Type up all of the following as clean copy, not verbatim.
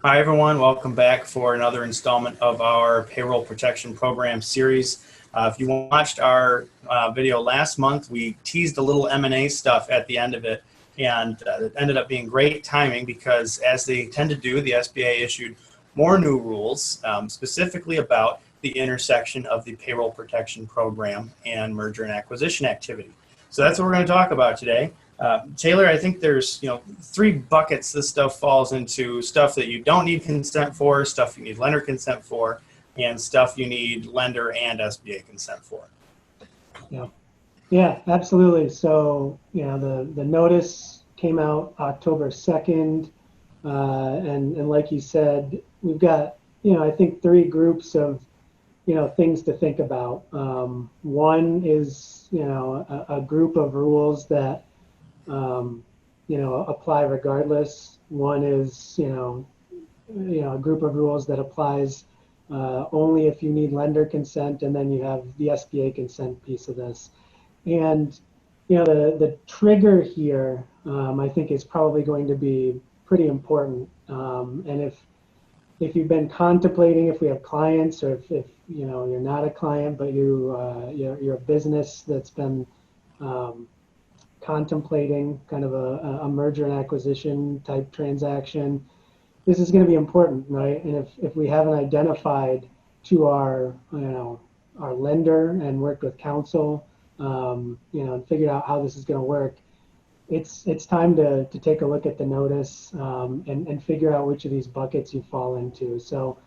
Hi, everyone. Welcome back for another installment of our Payroll Protection Program series. If you watched our video last month, we teased a little M&A stuff at the end of it, and it ended up being great timing because, as they tend to do, the SBA issued more new rules, specifically about the intersection of the Payroll Protection Program and merger and acquisition activity. So that's what we're going to talk about today. Taylor, I think there's three buckets this stuff falls into: stuff that you don't need consent for, stuff you need lender consent for, and stuff you need lender and SBA consent for. Yeah, absolutely. So the notice came out October 2nd, and like you said, we've got I think three groups of things to think about. One is a group of rules that apply regardless. One is, a group of rules that applies only if you need lender consent, and then you have the SBA consent piece of this. And, the trigger here, I think is probably going to be pretty important. And if you've been contemplating, if we have clients, or if you're not a client, but you're a business that's been contemplating kind of a merger and acquisition type transaction, this is going to be important, right? And if we haven't identified to our our lender and worked with counsel, and figured out how this is going to work, it's time to take a look at the notice, and figure out which of these buckets you fall into. So,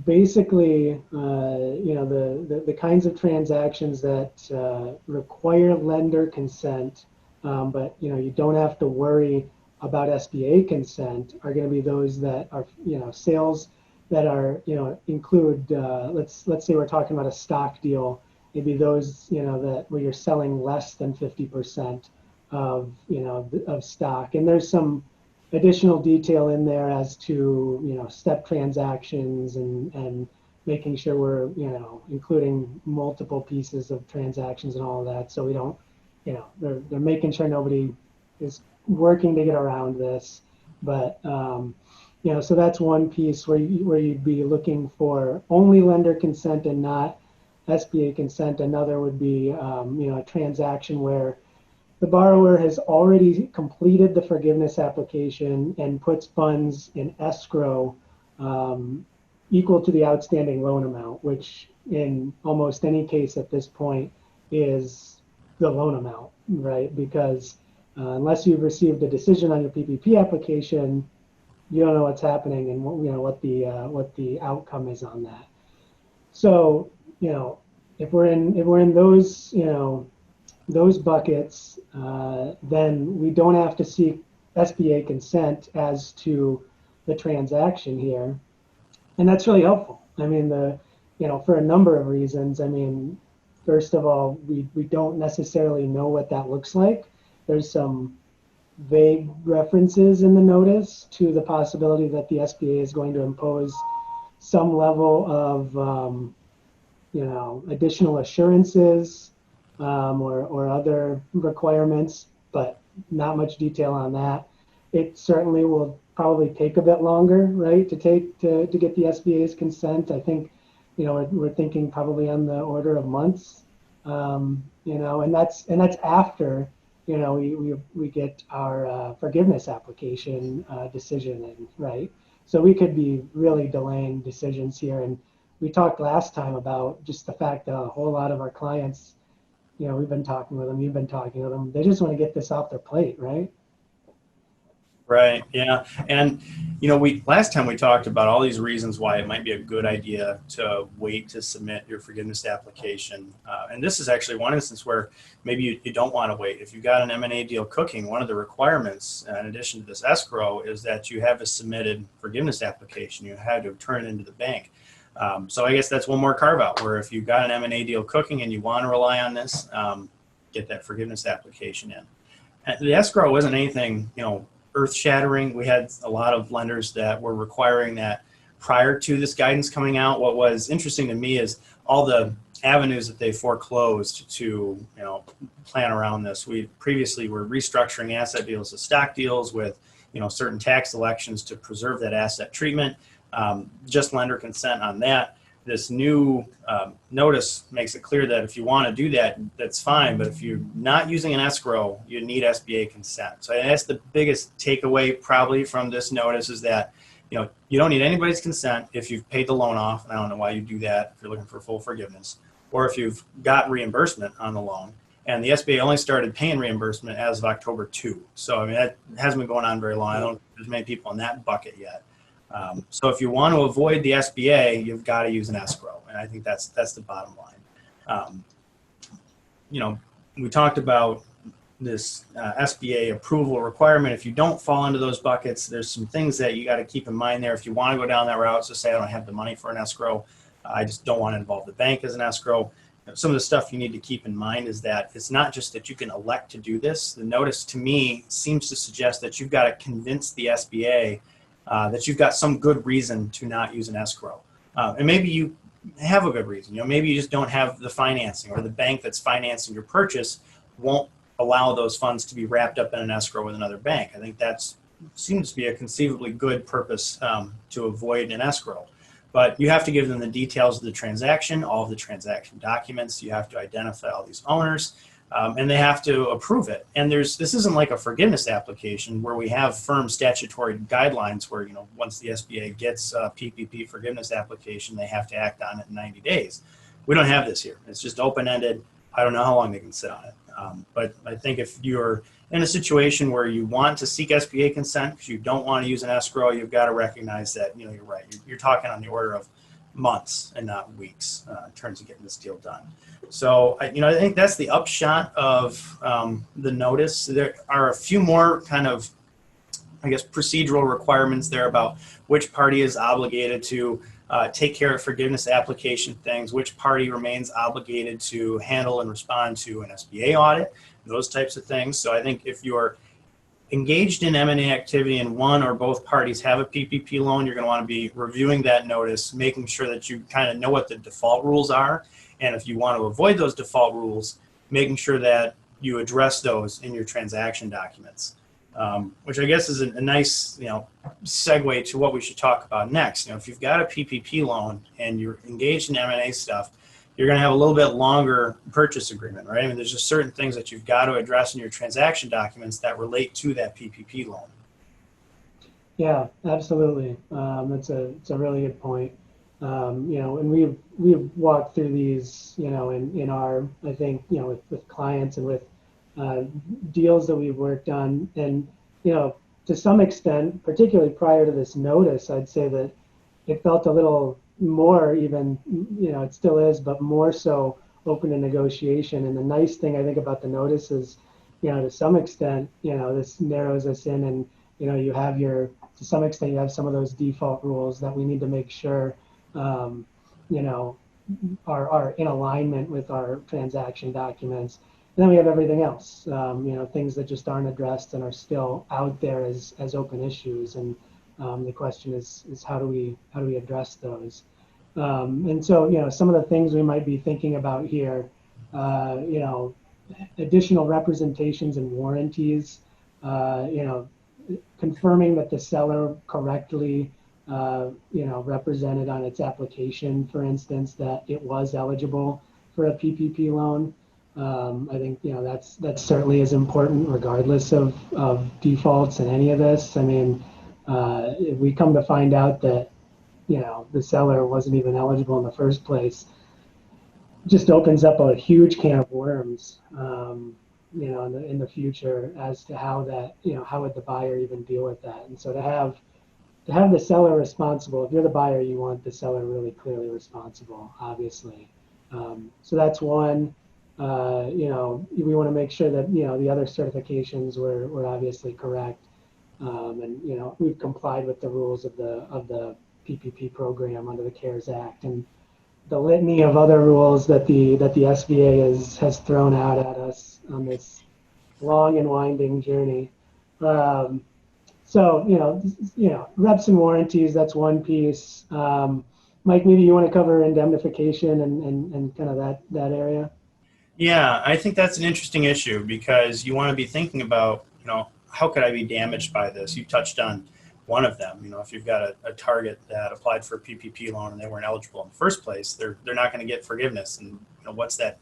basically, the kinds of transactions that require lender consent, but you don't have to worry about SBA consent, are going to be those that are sales that are include, let's say we're talking about a stock deal. Maybe those that where you're selling less than 50% of of stock, and there's some additional detail in there as to step transactions and making sure we're including multiple pieces of transactions and all of that, so we don't they're making sure nobody is working to get around this. But so that's one piece where you'd be looking for only lender consent and not SBA consent. Another would be a transaction where the borrower has already completed the forgiveness application and puts funds in escrow equal to the outstanding loan amount, which in almost any case at this point is the loan amount, right? Because unless you've received a decision on your PPP application, you don't know what's happening and what the outcome is on that. So if we're in those those buckets, then we don't have to seek SBA consent as to the transaction here, and that's really helpful. I mean, for a number of reasons. I mean, first of all, we don't necessarily know what that looks like. There's some vague references in the notice to the possibility that the SBA is going to impose some level of additional assurances, or other requirements, but not much detail on that. It certainly will probably take a bit longer, right, to get the SBA's consent. I think we're thinking probably on the order of months, and that's after we get our forgiveness application decision in, right? So we could be really delaying decisions here. And we talked last time about just the fact that a whole lot of our clients, we've been talking with them, you've been talking with them, they just want to get this off their plate, right? Right. Yeah. And, last time we talked about all these reasons why it might be a good idea to wait to submit your forgiveness application. And this is actually one instance where maybe you don't want to wait. If you've got an M&A deal cooking, one of the requirements, in addition to this escrow, is that you have a submitted forgiveness application. You had to turn it into the bank. So I guess that's one more carve out, where if you've got an M&A deal cooking and you want to rely on this, get that forgiveness application in. And the escrow wasn't anything, earth-shattering. We had a lot of lenders that were requiring that prior to this guidance coming out. What was interesting to me is all the avenues that they foreclosed to plan around this. We previously were restructuring asset deals to stock deals with certain tax elections to preserve that asset treatment. Just lender consent on that. This new notice makes it clear that if you want to do that, that's fine. But if you're not using an escrow, you need SBA consent. So that's the biggest takeaway probably from this notice, is that you don't need anybody's consent if you've paid the loan off. And I don't know why you do that if you're looking for full forgiveness, or if you've got reimbursement on the loan. And the SBA only started paying reimbursement as of October 2. So, I mean, that hasn't been going on very long. I don't think there's many people in that bucket yet. So if you want to avoid the SBA, you've got to use an escrow. And I think that's the bottom line. We talked about this SBA approval requirement. If you don't fall into those buckets, there's some things that you got to keep in mind there. If you want to go down that route, so say I don't have the money for an escrow, I just don't want to involve the bank as an escrow. Some of the stuff you need to keep in mind is that it's not just that you can elect to do this. The notice to me seems to suggest that you've got to convince the SBA that you've got some good reason to not use an escrow. And maybe you have a good reason. Maybe you just don't have the financing, or the bank that's financing your purchase won't allow those funds to be wrapped up in an escrow with another bank. I think that seems to be a conceivably good purpose to avoid an escrow. But you have to give them the details of the transaction, all of the transaction documents. You have to identify all these owners, and they have to approve it. And this isn't like a forgiveness application where we have firm statutory guidelines where, once the SBA gets a PPP forgiveness application, they have to act on it in 90 days. We don't have this here. It's just open-ended. I don't know how long they can sit on it. But I think if you're in a situation where you want to seek SBA consent because you don't want to use an escrow, you've got to recognize that, you're right. You're talking on the order of months and not weeks in terms of getting this deal done. So, I think that's the upshot of the notice. There are a few more kind of, procedural requirements there about which party is obligated to take care of forgiveness application things, which party remains obligated to handle and respond to an SBA audit, those types of things. So I think if you're engaged in M&A activity and one or both parties have a PPP loan, you're going to want to be reviewing that notice, making sure that you kind of know what the default rules are. And if you want to avoid those default rules, making sure that you address those in your transaction documents. Which I guess is a nice, segue to what we should talk about next. If you've got a PPP loan and you're engaged in M&A stuff, you're going to have a little bit longer purchase agreement, right? I mean, there's just certain things that you've got to address in your transaction documents that relate to that PPP loan. Yeah, absolutely. It's a really good point. And we've walked through these, in our, I think, with clients and with deals that we've worked on. And, to some extent, particularly prior to this notice, I'd say that it felt a little more even, it still is, but more so open to negotiation. And the nice thing I think about the notice is, to some extent, this narrows us in, and, you have to some extent, you have some of those default rules that we need to make sure, are in alignment with our transaction documents. And then we have everything else, things that just aren't addressed and are still out there as open issues. And the question is how do we address those? And so, some of the things we might be thinking about here, additional representations and warranties, confirming that the seller correctly, represented on its application, for instance, that it was eligible for a PPP loan. I think, that certainly is important regardless of defaults in any of this. I mean, if we come to find out that, the seller wasn't even eligible in the first place, it just opens up a huge can of worms, in the future as to how that, how would the buyer even deal with that? And so to have the seller responsible, if you're the buyer, you want the seller really clearly responsible, obviously. So that's one. We want to make sure that, the other certifications were obviously correct. And, we've complied with the rules of the PPP program under the CARES Act, and the litany of other rules that the SBA has thrown out at us on this long and winding journey. So, reps and warranties, that's one piece. Mike, maybe you want to cover indemnification and kind of that area? Yeah, I think that's an interesting issue because you want to be thinking about, how could I be damaged by this? You touched on one of them. You know, if you've got a target that applied for a PPP loan and they weren't eligible in the first place, they're not going to get forgiveness. And you know, what's that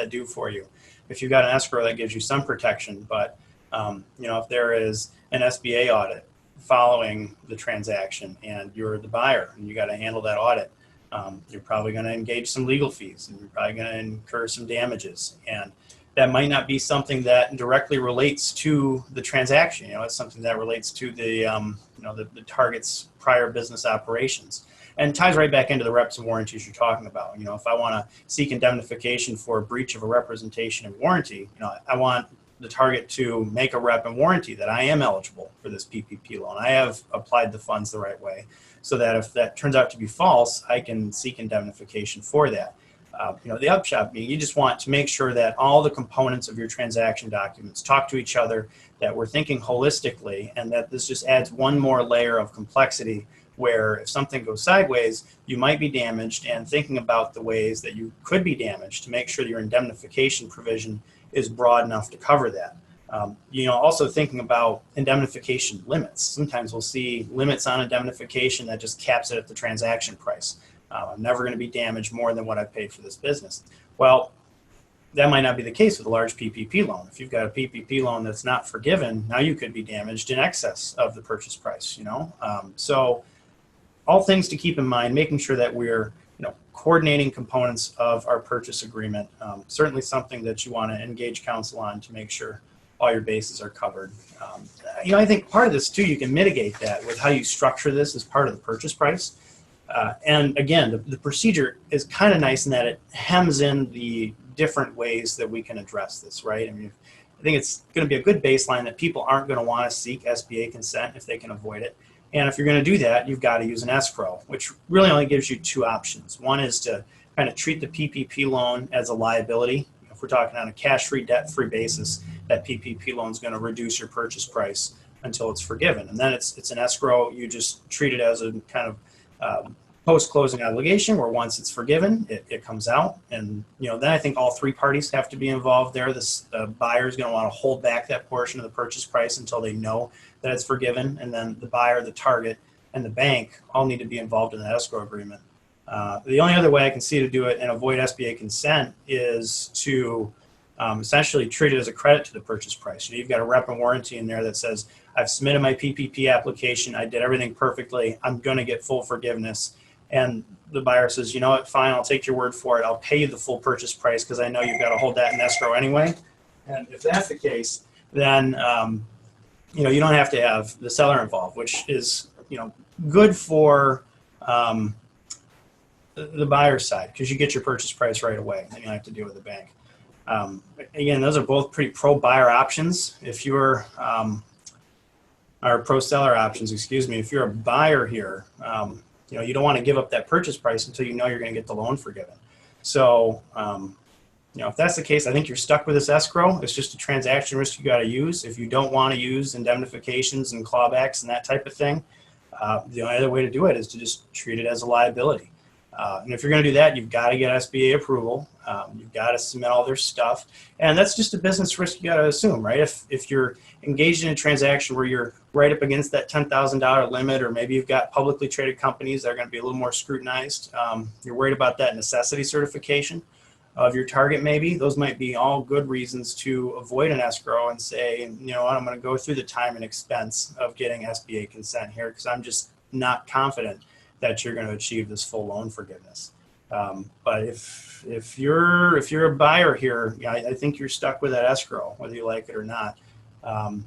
do for you? If you've got an escrow, that gives you some protection, but you know, if there is an SBA audit following the transaction and you're the buyer and you got to handle that audit, you're probably going to engage some legal fees and you're probably going to incur some damages. And that might not be something that directly relates to the transaction. You know, it's something that relates to the, you know, the target's prior business operations, and ties right back into the reps and warranties you're talking about. You know, if I want to seek indemnification for a breach of a representation and warranty, you know, I want the target to make a rep and warranty that I am eligible for this PPP loan. I have applied the funds the right way, so that if that turns out to be false, I can seek indemnification for that. You know, the upshot being, you just want to make sure that all the components of your transaction documents talk to each other, that we're thinking holistically, and that this just adds one more layer of complexity where if something goes sideways, you might be damaged, and thinking about the ways that you could be damaged to make sure that your indemnification provision is broad enough to cover that. You know, also thinking about indemnification limits. Sometimes we'll see limits on indemnification that just caps it at the transaction price. I'm never going to be damaged more than what I paid for this business. Well, that might not be the case with a large PPP loan. If you've got a PPP loan that's not forgiven, now you could be damaged in excess of the purchase price, you know? So all things to keep in mind, making sure that we're, you know, coordinating components of our purchase agreement. Certainly something that you want to engage counsel on to make sure all your bases are covered. You know, I think part of this too, you can mitigate that with how you structure this as part of the purchase price. And again, the procedure is kind of nice in that it hems in the different ways that we can address this, right? I mean, I think it's going to be a good baseline that people aren't going to want to seek SBA consent if they can avoid it. And if you're going to do that, you've got to use an escrow, which really only gives you two options. One is to kind of treat the PPP loan as a liability. If we're talking on a cash-free, debt-free basis, that PPP loan is going to reduce your purchase price until it's forgiven. And then it's an escrow. You just treat it as a kind of post-closing obligation where once it's forgiven, it comes out. And, you know, then I think all three parties have to be involved there. The buyer is going to want to hold back that portion of the purchase price until they know that it's forgiven. And then the buyer, the target, and the bank all need to be involved in that escrow agreement. The only other way I can see to do it and avoid SBA consent is to essentially treat it as a credit to the purchase price. You know, you've got a rep and warranty in there that says, I've submitted my PPP application, I did everything perfectly, I'm going to get full forgiveness. And the buyer says, you know what, fine, I'll take your word for it. I'll pay you the full purchase price because I know you've got to hold that in escrow anyway. And if that's the case, then you know, you don't have to have the seller involved, which is, you know, good for the buyer's side because you get your purchase price right away and you don't have to deal with the bank. Again, those are both pretty pro-buyer options. If you're or pro-seller options, excuse me. If you're a buyer here, you know, you don't want to give up that purchase price until you know you're going to get the loan forgiven. So, you know, if that's the case, I think you're stuck with this escrow. It's just a transaction risk you got to use. If you don't want to use indemnifications and clawbacks and that type of thing, the only other way to do it is to just treat it as a liability. And if you're going to do that, you've got to get SBA approval. You've got to submit all their stuff. And that's just a business risk you got to assume, right? If you're engaged in a transaction where you're right up against that $10,000 limit, or maybe you've got publicly traded companies that are going to be a little more scrutinized, you're worried about that necessity certification of your target maybe, those might be all good reasons to avoid an escrow and say, you know what, I'm going to go through the time and expense of getting SBA consent here because I'm just not confident that you're going to achieve this full loan forgiveness. But if you're a buyer here, yeah, I think you're stuck with that escrow, whether you like it or not. And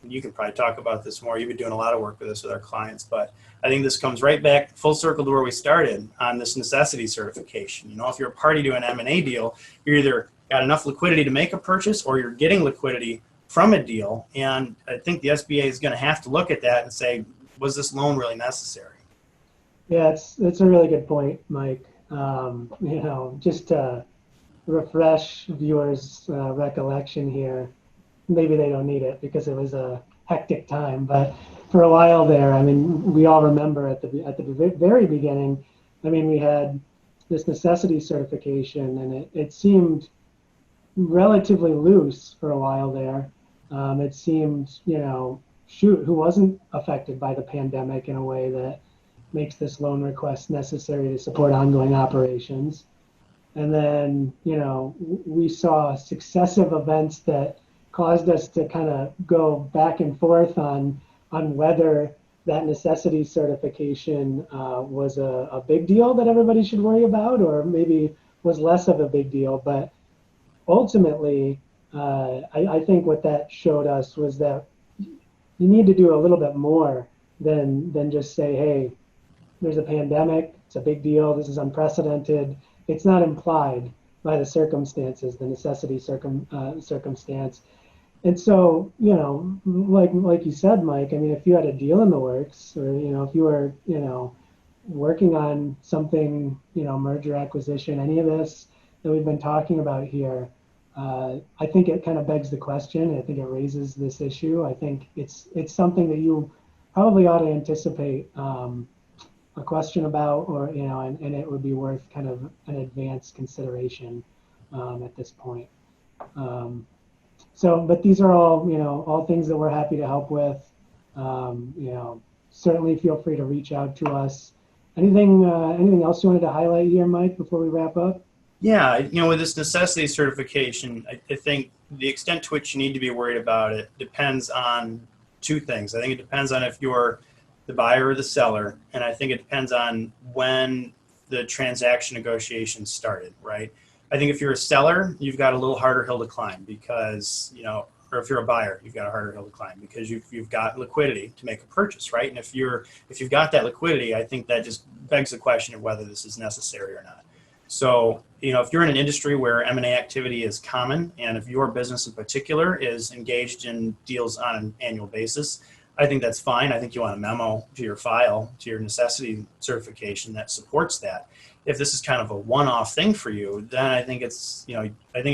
you can probably talk about this more. You've been doing a lot of work with this with our clients, but I think this comes right back full circle to where we started on this necessity certification. You know, if you're a party to an M&A deal, you're either got enough liquidity to make a purchase or you're getting liquidity from a deal. And I think the SBA is going to have to look at that and say, was this loan really necessary? Yeah, it's a really good point, Mike. You know, just to refresh viewers' recollection here, maybe they don't need it because it was a hectic time, but for a while there, I mean, we all remember at the very beginning, I mean, we had this necessity certification, and it seemed relatively loose for a while there. It seemed, shoot, who wasn't affected by the pandemic in a way that makes this loan request necessary to support ongoing operations? And then, we saw successive events that caused us to kind of go back and forth on whether that necessity certification was a big deal that everybody should worry about, or maybe was less of a big deal. But ultimately, I think what that showed us was that you need to do a little bit more than just say, hey, there's a pandemic, it's a big deal, this is unprecedented. It's not implied by the circumstances, the necessity circumstance. And so, like you said, Mike, I mean, if you had a deal in the works, or, if you were, working on something, merger acquisition, any of this that we've been talking about here, I think it kind of begs the question. I think it raises this issue. I think it's something that you probably ought to anticipate a question about, or and it would be worth kind of an advanced consideration at this point. But these are all things that we're happy to help with. Certainly feel free to reach out to us. Anything else you wanted to highlight here, Mike, before we wrap up? Yeah, with this necessity certification, I think the extent to which you need to be worried about it depends on two things. I think it depends on if you're the buyer or the seller, and I think it depends on when the transaction negotiations started, right? I think if you're a seller, you've got a little harder hill to climb because, or if you're a buyer, you've got a harder hill to climb because you've got liquidity to make a purchase, right? And if you've got that liquidity, I think that just begs the question of whether this is necessary or not. So, if you're in an industry where M&A activity is common, and if your business in particular is engaged in deals on an annual basis, I think that's fine. I think you want a memo to your file, to your necessity certification that supports that. If this is kind of a one-off thing for you, then I think it's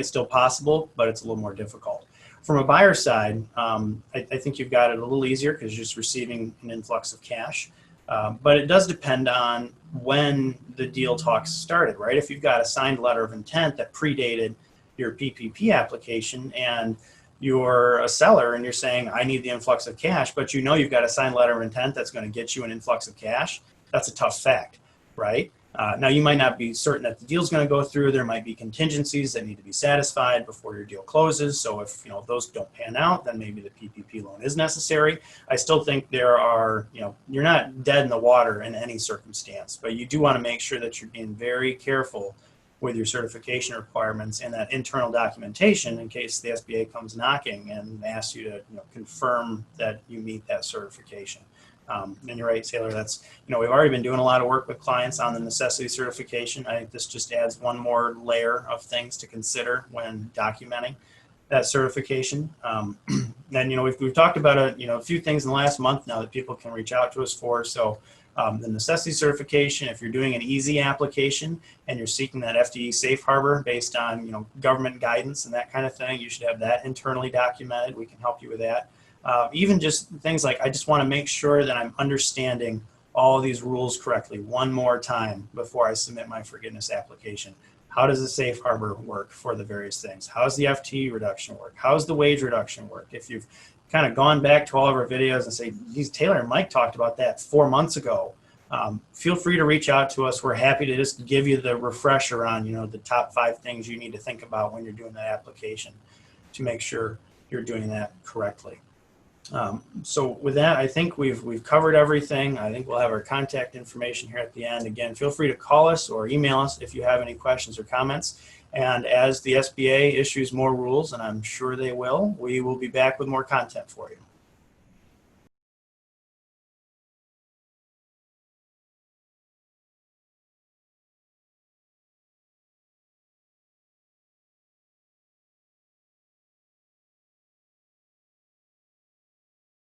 still possible, but it's a little more difficult. From a buyer side, I think you've got it a little easier because you're just receiving an influx of cash. But it does depend on when the deal talks started, right? If you've got a signed letter of intent that predated your PPP application and you're a seller and you're saying, I need the influx of cash, but you've got a signed letter of intent that's going to get you an influx of cash, that's a tough fact, right? Now, you might not be certain that the deal's going to go through. There might be contingencies that need to be satisfied before your deal closes. So if those don't pan out, then maybe the PPP loan is necessary. I still think there are, you're not dead in the water in any circumstance, but you do want to make sure that you're being very careful with your certification requirements and that internal documentation in case the SBA comes knocking and asks you to confirm that you meet that certification. And you're right, Taylor, that's, we've already been doing a lot of work with clients on the necessity certification. I think this just adds one more layer of things to consider when documenting that certification. And, we've talked about a few things in the last month now that people can reach out to us for. So the necessity certification, if you're doing an easy application and you're seeking that FDE safe harbor based on, government guidance and that kind of thing, you should have that internally documented. We can help you with that. Even just things like, I just want to make sure that I'm understanding all of these rules correctly one more time before I submit my forgiveness application. How does the safe harbor work for the various things? How does the FTE reduction work? How does the wage reduction work? If you've kind of gone back to all of our videos and say, geez, Taylor and Mike talked about that 4 months ago, feel free to reach out to us. We're happy to just give you the refresher on, the top 5 things you need to think about when you're doing that application to make sure you're doing that correctly. So with that, I think we've covered everything. I think we'll have our contact information here at the end. Again, feel free to call us or email us if you have any questions or comments. And as the SBA issues more rules, and I'm sure they will, we will be back with more content for you.